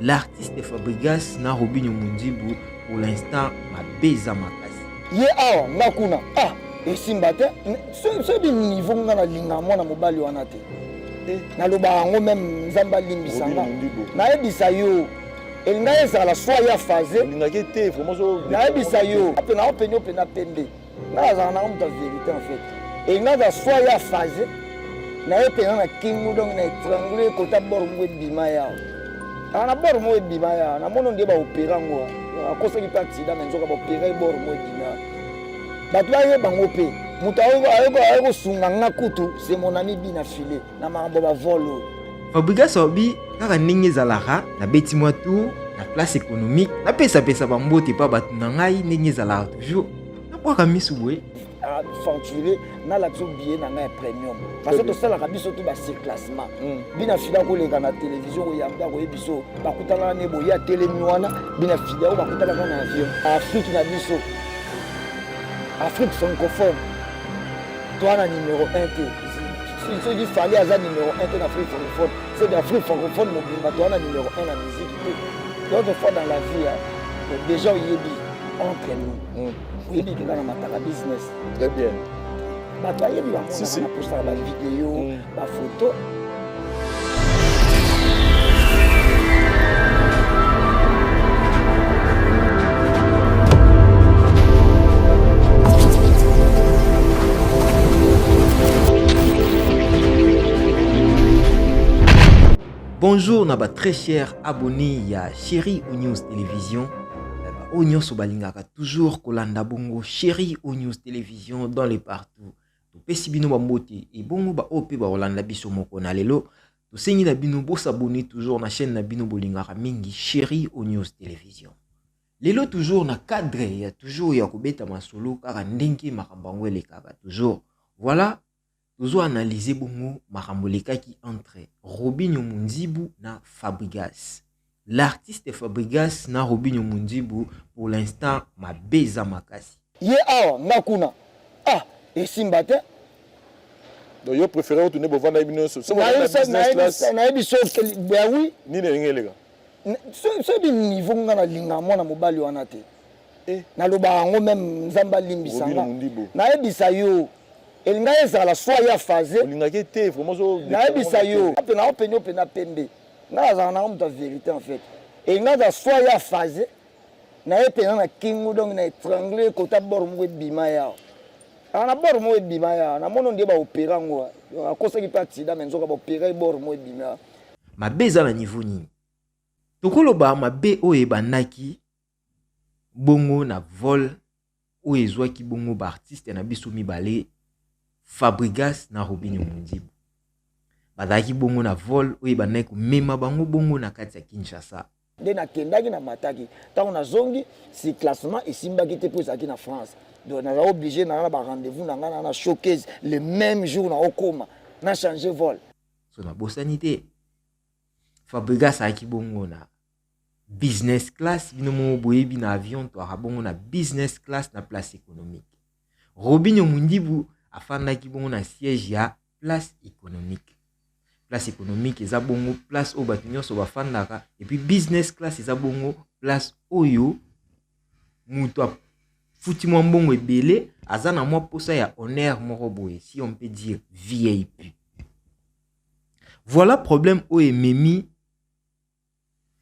l'artiste Fabregas na Robinho Mundibu pour l'instant mabeza makasi. Ye awa ngakuna esimba te so bi niveau nga na linga mwana mobali wana te. Na loba ngo même nzamba limbisanga. Na ebisa yo elinga ezala soit ya phase linga ke te vraiment na ebisa yo apena openyo pena pembe. Na za na mta vérité en fait. Elinga za soit ya phase na epena na kingu donc na triangle kota bor mwe bima ya. Na bor mwe bima ya na mono ndiye ba opéra ngo. Akosa ki parti da menzoka ba opéra bor mwe bima. Batwa ye bango pe. Muta ayego sunga ngakutu c'est mon ami bina filé na mambo ba volo. Fabregas obi kaka ndenge ezalaka na beti mwa tour na place économique na pesa ba mbote pa batu na ngai ndenge ezalaka toujours na bwaka misu boye aventuré na la billet na ngai premium parce que ça la biso tout ba surclassement bina fila ko leka na télévision ko yamba ko ebiso bakutana ne boye ya télé wana bina fila ko bakutana na avion Afrique na biso Afrique francophone toi na numéro 1 te si il fallait avoir numéro 1 en Afrique francophone, c'est d'Afrique francophone, mais toi, on a numéro 1 en musique. L'autre fois dans la vie, déjà, il y a entre nous. Il y a un business. Très bien. Toi, il y a pour ça la vidéo, la photo. Bonjour naba très cher abonné ya Chéri O News Télévision. O News Sobalingaka toujours kolanda bongo Chéri O News Télévision dans les partout. To pesi bino ba mbote et bongo ba ope ba Rolanda biso moko na lelo. To sengi na bino bo s'abonner toujours na chaîne na bino bolingaka mingi Chéri O News Télévision. Lelo toujours na cadre ya toujours ya kobeta masolo kaka ndenge makambango elekaka toujours. Voilà. Nous avons analysé bongo makambolekaki entre Robinho Mundibu na Fabregas. L'artiste Fabregas na Robinho Mundibu pour l'instant mabeza makasi. Ye awa ngakuna esimba te. Donc yo préféré retourner pour voir na bino so. Na ebiso ben oui. Ni ne ngelega. So bi niveau nga na linga mwana mobali wana te. Na loba ngo même nzamba limbisanga. Na ebisa yo elinga ezala soit ya phase linga ke te vraiment na ebisa yo apena openyo pena pembe na za na mta vérité en fait elinga za soit ya phase na epena na kingu donc na triangle kota bor mwe bima ya na bor mwe bima ya na mono ndiye ba opéra ngo akosa ki parti da menzoka ba opéra bor mwe bima mabeza na niveau nini tokoloba mabe oye bandaki bongo na vol o ezwaki bongo ba artiste na biso mibale Fabregas na Robinho Mundibu. Badaki bongo na vol oye bandaki mema bango bongo na kati ya Kinshasa. Nde na kendaki na mataki. Tango na zongi si classement esimbaki te po ezaki na France. Donc na obligé na ba rendez-vous na showcase le même jour na okoma na changer vol. So na bosanité. Fabregas aki bongo na business class bino mo boyebi na avion to bongo na business class na place économique. Robinho Mundibu afandaki bongo na siège ya place économique. Place économique eza bongo place o bato nyonso bafandaka et puis business class eza bongo place oyo muto futi mwa mbongo ebele aza na mwa posa ya honneur moko boye si on peut dire VIP. Voilà problème oyo ememi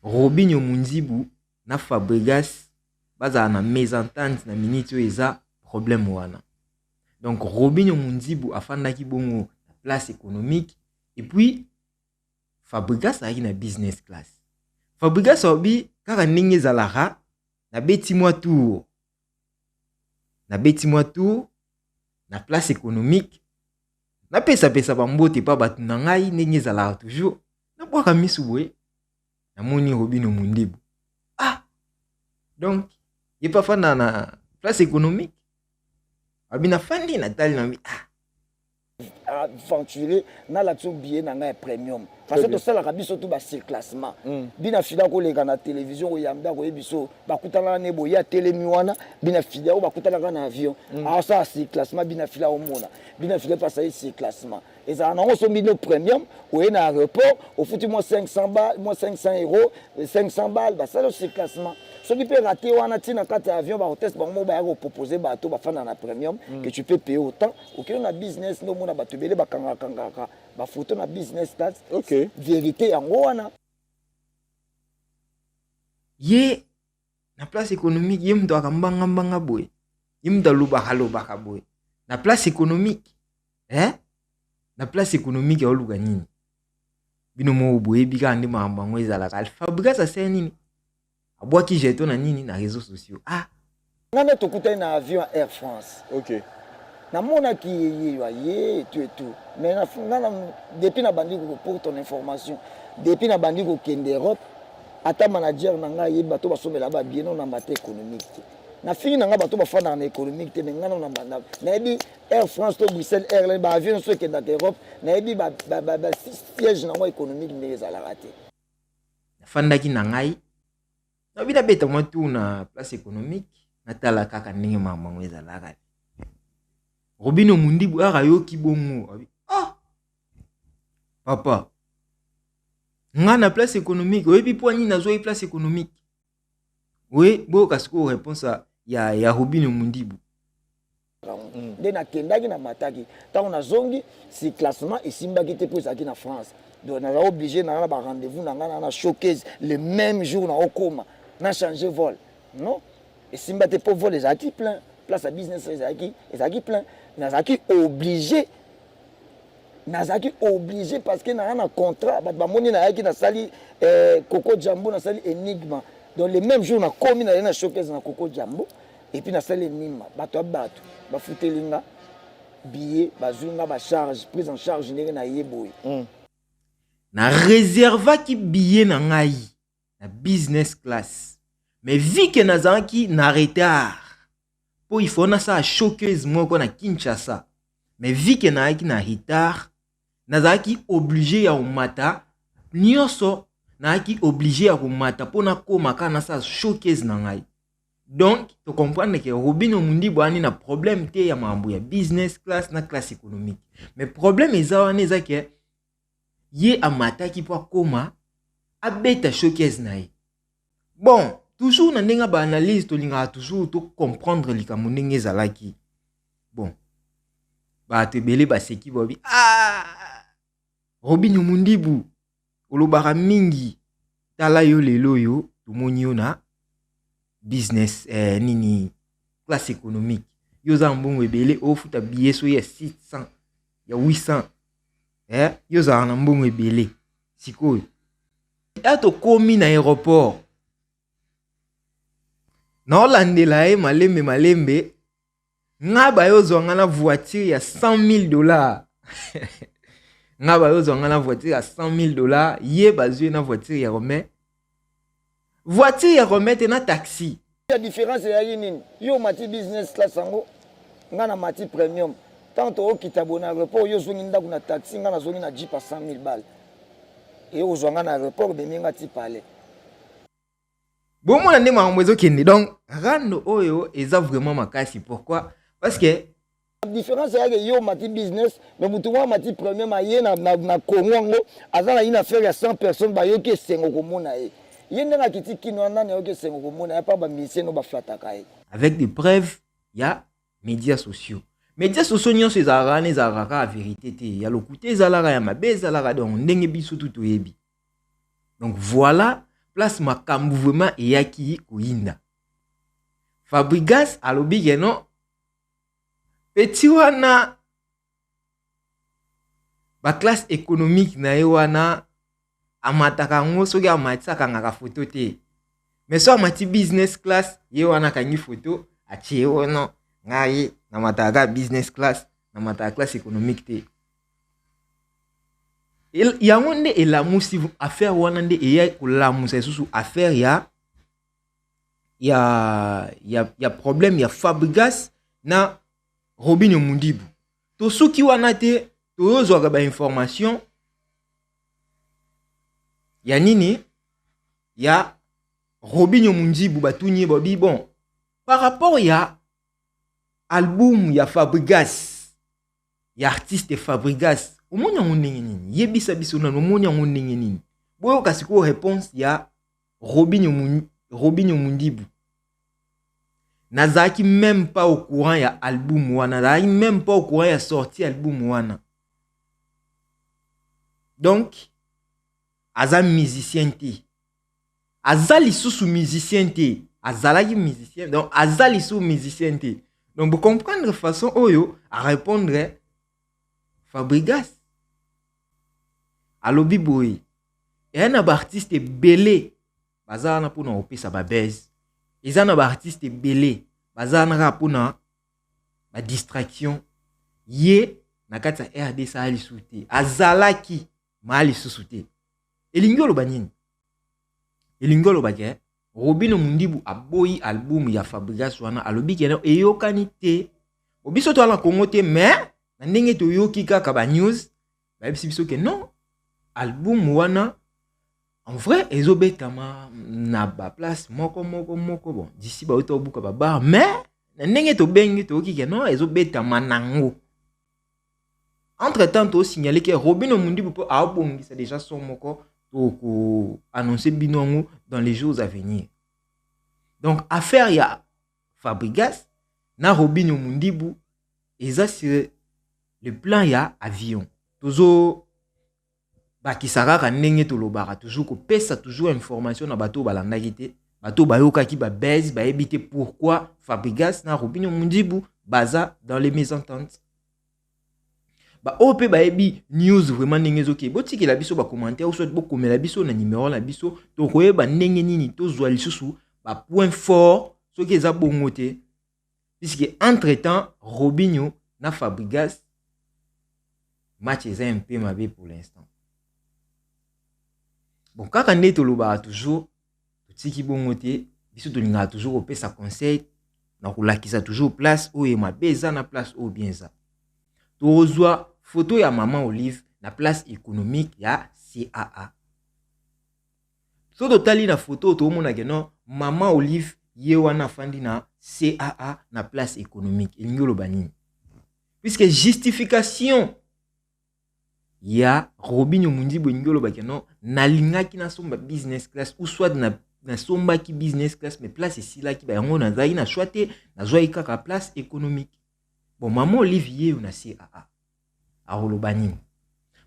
Robinho Mundibu na Fabregas bazala na mésentente na minute oyo eza problème wana. Donc Robinho Mundibu afandaki bongo na place économique et puis Fabregas a na business class. Fabregas obi kaka ndenge ezalaka na beti mwa tour. Na beti mwa tour na place économique. Na pesa ba mbote pa batu na ngai ndenge ezalaka toujours. Na bwaka misu boye na moni Robinho Mundibu. Donc il pas fanda na place économique. Abina fandi na tali na mi aventuré na la billet na ngai premium parce que tosalaka biso tu bacirclassement bina fida koleka na télévision oyamba koye biso bakutanaka ne boye atelemi wana bina fida oyo bakutanaka na avion asala circlassement bina fila omona bina fida mpasa ye circlassement ezala nango so bino premium oye na aéroport ofuti mwa 500 balles mwa 500 euros 500 balles basala circlassement soki mpe raté wana ntina kati ya avion bahotesse bango mo bayaka kopropose bato bafanda na premium que tu peux payer autant okende na business nde omona bato ebele bakangakangaka bafoto na business class vérité yango wana ye na place économique ye mutu akambangambanga boye ye mutu alobaka boye na place économique na place économique aoluka nini bino mo boyebi kaka nde makambo yango ezalaka Alfabrigas asala nini abwaki jeton na nini na réseaux sociaux nga nde tokutani na avion Air France namonaki ye et tout mais depuis na bandi pour ton information depuis na bandi kokende Europe ata manager na ngai yebi bato basomela babie no na mate économique te na fini na ngai bato bafandaka na économique te mais ngai no na nayebi Air France to Bruxelles Airlines baavion nyonso ekendaka Europe nayebi siège nango économique ndenge ezalaka te nafandaki na ngai nabi nabeta mwa tu na place économique natala kaka ndenge mamango ezalaka Robino Mundibu arayoki bongo abi papa nga na place économique oyebi poani nazwa place économique oui boka siko réponse ya Robino Mundibu nde nakendaki na mataki ntango nazongi si classement esimbaki te mpo ezalaki na France donc naza obligé na ba rendez-vous na nga na showcase le même jour na okoma na changer vol non esimba te mpo vol ezalaki plein place à business ezalaki plein nazalaki obligé parce que na un contrat bato bamoni nayaki nasali Coco Jambo nasali Enigma donc le même jour nakomi na showcase na Coco Jambo et puis nasali Enigma bato bafutelinga billet bazunga charge prise en charge ndenge na yeboy na réservaki billet na ngai na business class mais vu que nazalaki na retard po il faut na sa showcase moko na Kinshasa mais vu que naaki na retard nazalaki obligé ya umata nyonso naaki obligé ya kumata po na koma kana sa showcase na ngai donc tu comprendre que Robino Mundibu ani na problème te ya mambo ya business class na classe économique mais problème ezawana ezake ye amataki po koma abeta showcase na ye bon toujours na ndenga ba analyse to linga toujours to comprendre likambo ndenge ezalaki bon ba te belé ba seki bobi Robino Mundibu olobaka mingi tala yo lelo yo tumoni yo na business nini classe économique yo za mbongo ebele ofuta billet so ya 600 ya 800 yo za na mbongo ebele sikoyo ato komi na aéroport na olandela ye malembe nga bayo zonga na voiture ya $100,000 nga bayo zonga na voiture ya $100,000 ye bazue na voiture ya Romain te na taxi la différence ya nini yo mati business class yango nga na mati premium tant okita bona aéroport yo zongi ndako na taxi nga na zongi na jeep à $100,000 et yo zonga na aéroport be minga ti pale bon mona nde makambo ezokende donc rando oyo eza vraiment makasi pourquoi parce que la différence ya yo mati business mais mutu mwa mati premium aye na Congo ngo azana une affaire ya 100 personnes ba yo ke sengo komona ye yende na kiti kino nani yo ke sengo komona ya pa ba miseno ba flataka ye avec des preuves ya médias sociaux nyonso ezalaka a vérité te ya lokuta ezalaka ya mabe ezalaka donc ndenge biso tout toyebi donc voilà place makambu vraiment eyaki koyinda Fabrigas alobi keno petit wana ba classe économique na ye wana amataka ngo soki amatisa ngaka photo te mais so amati business class ye wana kangi photo atie wono ngai na mataka business class na mataka classe économique te yango nde elamusi affaire wana nde eya kolamusa lisusu affaire ya problème ya Fabrigas na Robino Mundibu to soki wana te toyozwaka ba information ya nini ya Robinho Mundibu batunye bobi bon par rapport ya album ya Fabregas ya artiste Fabregas omoni yango ndenge nini yebisa biso nano omoni yango ndenge nini boyo kasi ko réponse ya Robinho Mundibu nazaki même pas au courant ya album wana nazaki même pas au courant ya sorti album wana donc aza musicien te aza lisusu musicien te azalaki musicien donc aza lisusu musicien te donc vous comprendre façon oyo à répondre Fabregas alobi boye et na ba artiste belé baza na pona opesa ba buzz eza na ba artiste belé baza na pona ba distraction ye na kati ya RDC ali souté azalaki mali souté elingolo banini elingolo bake Robinho Mundibu aboyi album ya Fabregas wana alobi kena eyokani te obiso to ala Congo te mais na ndenge to yoki kaka ba news ba biso ke non album wana en vrai ezobetama na ba place moko bon d'ici ba oto buka ba bar mais na ndenge to bengi to yoki ke non ezobetama nango entre temps to signaler que Robinho Mundibu po abongisa déjà son moko pour annoncer binongo dans les jours à venir. Donc affaire ya Fabregas na Robinho Mundibu eza sur le plan ya avion. Tozo bakisaka ka ndenge to lobaka toujours ko pesa toujours information na bato balandaki te bato bayoka ki ba base ba ebité pourquoi Fabregas na Robinho Mundibu baza dans les mésententes. Ba OP ba ebi news vraiment ndenge zoki botiki la biso ba commentaire ou soit boko komela biso na numéro la biso to koyeba ndenge nini to zwa lisusu ba point fort soki eza bongo te puisque entre temps Robinho na Fabregas match eza un peu mabe pour l'instant bon kaka nde to loba toujours tiki bongo te biso to linga toujours opesa conseil na kolakisa toujours place o e mabe eza na place o bien ça to ozwa photo ya maman Olive na place économique ya CAA. So totali na photo to mona ke non maman Olive ye wana fandi na CAA na place économique elingolo banini. Puisque justification ya Robinho Mundibu elingolo ba ke non na lingaki na somba business class ou soit na somba ki business class mais place ici là ki ba yango na zaki na choite na zwa ikaka place économique. Bon maman Olive ye na CAA. Arolobani.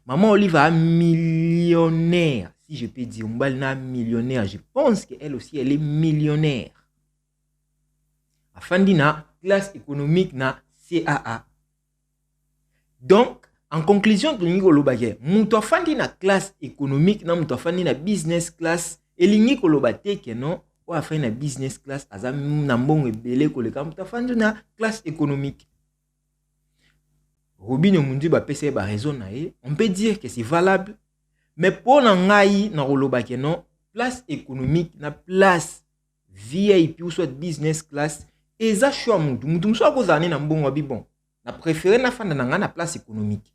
Maman Olive est millionnaire. Si je peux dire, millionnaire. Je pense qu'elle aussi, elle est millionnaire. Afin na classe économique na CAA. Donc, en conclusion, muto afandi na classe économique na muto afandi na business class. Elingi kolobate ke non, ou afandi na business class, azam na mbongo ebele koleka muto afandi na classe économique. Robinho Mundibu a pese ba raison na ye, on peut dire que c'est valable, mais pour ngai na roloba ke non, place économique na place VIP ou soit business class, eza choix mutu so akozane na mbongo bi bon, na préféré na fanda na na place économique.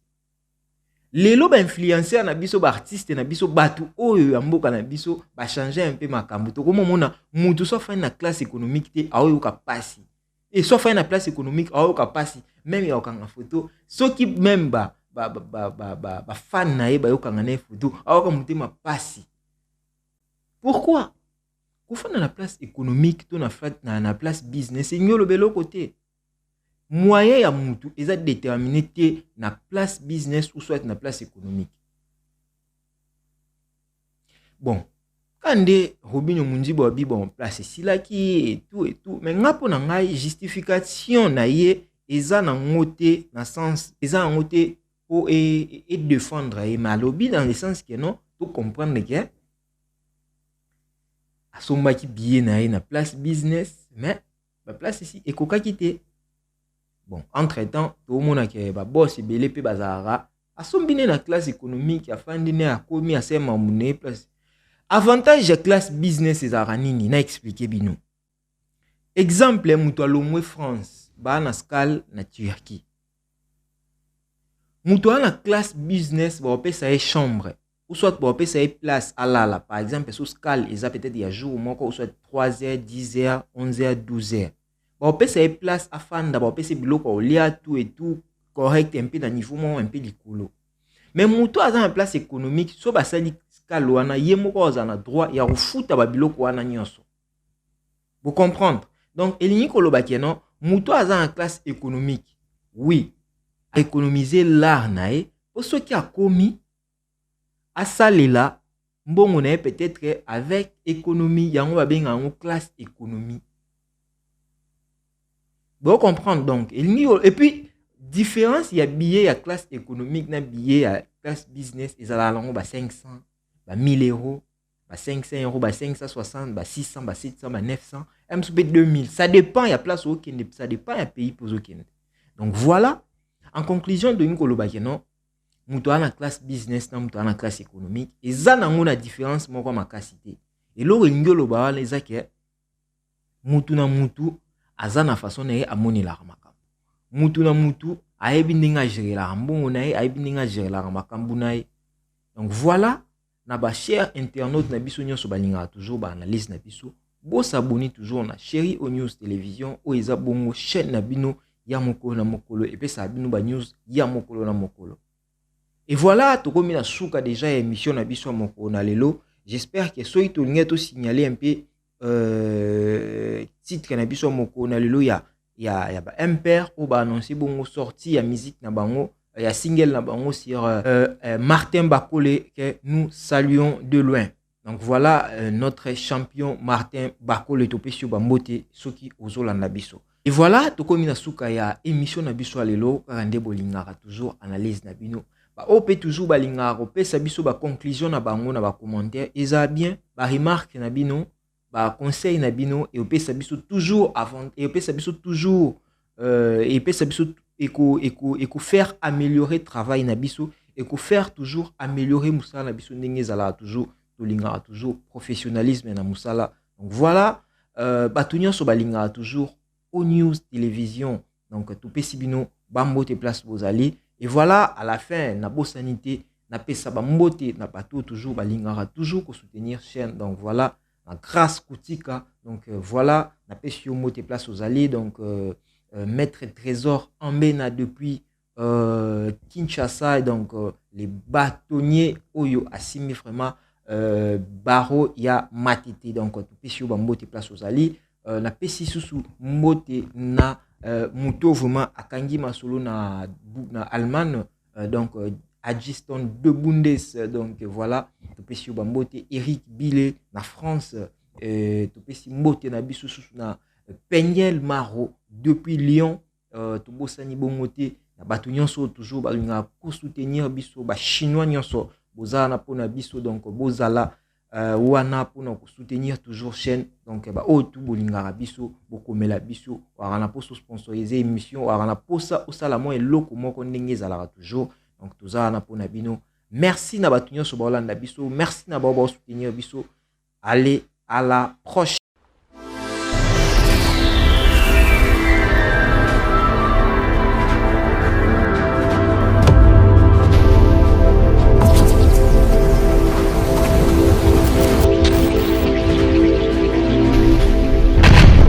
Lelo ba influencer na biso ba artiste na biso batu oyo ya mboka na biso ba changer un peu makambo to komo mona mutu so fa na classe économique te aoyo ka pasi. Et soit fait na place économique aoyo ka pasi. Même ya okanga photo ceux qui même ba fan na ye ba yokanga na photo aoka mutema pasi. Pourquoi kufana na place économique to na place business nyolo belo côté moyen ya mutu eza déterminé te na place business ou soit na place économique. Bon kande Robinho Mundibu abi bon place ici là qui et tout mais ngapo na ngai justification na ye eza na ngote na sens eza na ngote pour et défendre et malobi dans le sens que non pour comprendre que asomba ki bien na place business mais la place ici ekoka kité bon entre temps tout le monde ke ba boss belé pe bazara asombine na classe économique afandi ne akomi asema mune place avantage ya classe business ezara nini na expliquer bino exemple muto alomwe France ba na scale na Turquie muto na classe business ba opesa e chambre ou soit pour passer place à la par exemple sous scale ils a peut-être il y a jour ou soit 3h 10h 11h 12h pour passer place à fan d'abord passer bloc au lia tout et tout correct un peu dans niveau un peu likolo mais muto aza en place économique so ba sali scale wana ye moko azana droit ya refuta ba biloko wana nyonso. Vous comprendre donc elingi koloba non muto aza en classe économique oui économiser l'art nae pour ceux qui a commis à salela mbongo na peut-être avec économie yango ba benga en classe économie. Vous comprendre donc et puis différence il y a billet à classe économique na billet à classe business et ça la 500 ba 1000 euros ba 500 euros ba 560 ba 600 ba 700 ba 900 MSP 2000 ça dépend il y a place au Kenya ça dépend il y a pays pour au Kenya. Donc voilà en conclusion de Nkolo Bakeno muto ana classe business na muto ana classe économique et ça na différence moko makasité et lo ngolo ba wala ezake mutu na mutu azana façon na amoni la makambo mutu na mutu ayebi ndinga gérer la mbongo na ayebi ndinga gérer la makambo na. Donc voilà na ba cher internaute na biso nyonso balinga toujours ba analyse na biso bo s'abonner toujours na Chéri O News Télévision o eza bongo chaîne na bino ya mokolo na mokolo et puis ça bino ba news ya mokolo na mokolo. Et voilà, tokomi na suka déjà émission na biso moko na lelo. J'espère que soki to linga to signaler un peu titre na biso moko na lelo ya ba MPR ou ba annoncer bongo sortie ya musique na bango ya single na bango sur Martin Bakole que nous saluons de loin. Donc voilà notre champion Martin Bakole topesio ba mbote soki ozolanda biso. Et voilà, tokomi na suka ya émission na biso lelo kande bolingaka toujours analyse na bino. Ba opé toujours balinga opé sabiso ba conclusion na bango na ba commentaire eza bien ba remarque na bino ba conseil na bino et opé sabiso toujours avant et opé sabiso toujours et opé sabiso eko faire améliorer travail na biso et ko faire toujours améliorer musala na biso ndenge zala toujours to linga toujours professionnalisme na musala. Donc voilà ba tunyo so balinga toujours O News Télévision. Donc tout pesi bino bambote place bozali. Et voilà, à la fin, na bo sanité, na pesa ba mbote, na bateau toujours, ba lingara toujours pour soutenir chaîne. Donc voilà, la grâce Koutika. Donc voilà, na pesa yo mote place aux alliés. Donc maître trésor Ambena depuis Kinshasa. Et donc les bâtonniers Oyo Assimi vraiment Baro ya Matete. Donc tout pesa yo ba mbote place aux alliés. Na pesa susu mbote na Muto vraiment akangi masolo na Allemagne donc Adjiston de Bundes donc voilà to pesi bambote Eric Bile na France to pesi mbote na biso na Peniel Maro depuis Lyon to bosani bongote na batu nyonso toujours balinga ko soutenir biso ba chinois nyonso bozala pona biso donc bozala wana pour soutenir toujours chaîne donc ba o tout bolinga biso bokomela biso wana pour sponsoriser émission wana pour ça osala mo eloko moko ndenge zala toujours donc toza na pona bino merci na batunyo so bolanda biso merci na ba soutenir biso allez à la prochaine.